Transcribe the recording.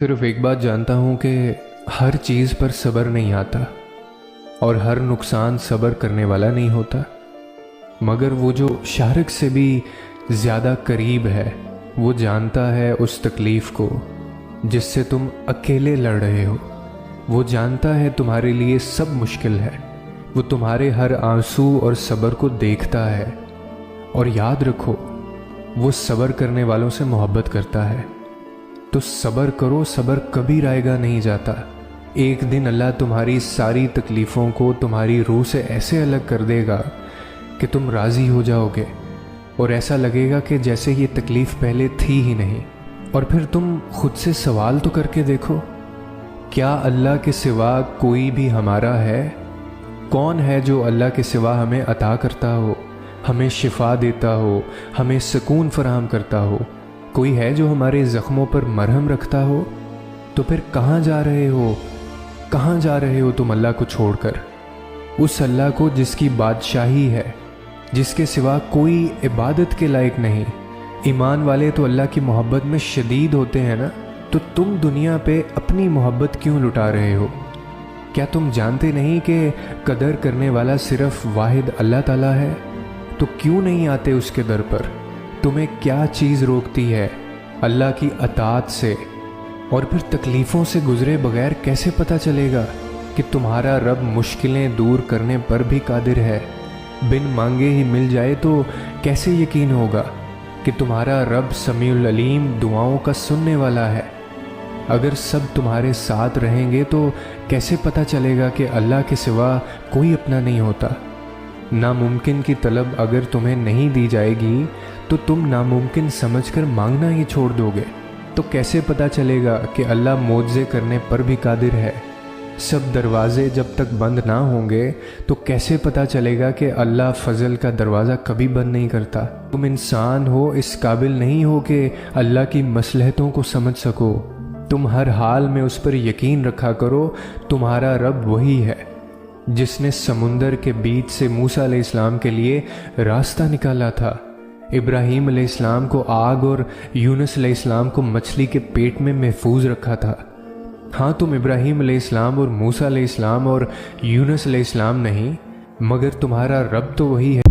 सिर्फ एक बात जानता हूँ कि हर चीज़ पर सब्र नहीं आता और हर नुकसान सब्र करने वाला नहीं होता, मगर वो जो शारिक से भी ज़्यादा करीब है वो जानता है उस तकलीफ़ को जिससे तुम अकेले लड़ रहे हो। वो जानता है तुम्हारे लिए सब मुश्किल है। वो तुम्हारे हर आंसू और सब्र को देखता है। और याद रखो, वो सब्र करने वालों से मोहब्बत करता है। तो सब्र करो, सब्र कभी रायगा नहीं जाता। एक दिन अल्लाह तुम्हारी सारी तकलीफ़ों को तुम्हारी रूह से ऐसे अलग कर देगा कि तुम राज़ी हो जाओगे और ऐसा लगेगा कि जैसे ये तकलीफ़ पहले थी ही नहीं। और फिर तुम खुद से सवाल तो करके देखो, क्या अल्लाह के सिवा कोई भी हमारा है? कौन है जो अल्लाह के सिवा हमें अता करता हो, हमें शिफा देता हो, हमें सुकून फराहम करता हो? कोई है जो हमारे ज़ख्मों पर मरहम रखता हो? तो फिर कहाँ जा रहे हो? कहाँ जा रहे हो तुम अल्लाह को छोड़कर? उस अल्लाह को जिसकी बादशाही है, जिसके सिवा कोई इबादत के लायक नहीं। ईमान वाले तो अल्लाह की मोहब्बत में शदीद होते हैं ना। तो तुम दुनिया पे अपनी मोहब्बत क्यों लुटा रहे हो? क्या तुम जानते नहीं कि कदर करने वाला सिर्फ वाहिद अल्लाह ताला है? तो क्यों नहीं आते उसके दर पर? तुम्हें क्या चीज़ रोकती है अल्लाह की अताअत से? और फिर तकलीफ़ों से गुजरे बगैर कैसे पता चलेगा कि तुम्हारा रब मुश्किलें दूर करने पर भी कादिर है? बिन मांगे ही मिल जाए तो कैसे यकीन होगा कि तुम्हारा रब समीउल अलीम दुआओं का सुनने वाला है? अगर सब तुम्हारे साथ रहेंगे तो कैसे पता चलेगा कि अल्लाह के सिवा कोई अपना नहीं होता? नामुमकिन की तलब अगर तुम्हें नहीं दी जाएगी तो तुम नामुमकिन समझकर मांगना ही छोड़ दोगे। तो कैसे पता चलेगा कि अल्लाह मोज़े करने पर भी कादिर है? सब दरवाज़े जब तक बंद ना होंगे तो कैसे पता चलेगा कि अल्लाह फजल का दरवाज़ा कभी बंद नहीं करता? तुम इंसान हो, इस काबिल नहीं हो कि अल्लाह की मसलहतों को समझ सको। तुम हर हाल में उस पर यकीन रखा करो। तुम्हारा रब वही है जिसने समुंदर के बीच से मूसा अलैहिस्सलाम के लिए रास्ता निकाला था, इब्राहीम अलैहिस्सलाम को आग और यूनुस अलैहिस्सलाम को मछली के पेट में महफूज रखा था। हाँ, तुम इब्राहीम अलैहिस्सलाम और मूसा अलैहिस्सलाम और यूनुस अलैहिस्सलाम नहीं, मगर तुम्हारा रब तो वही है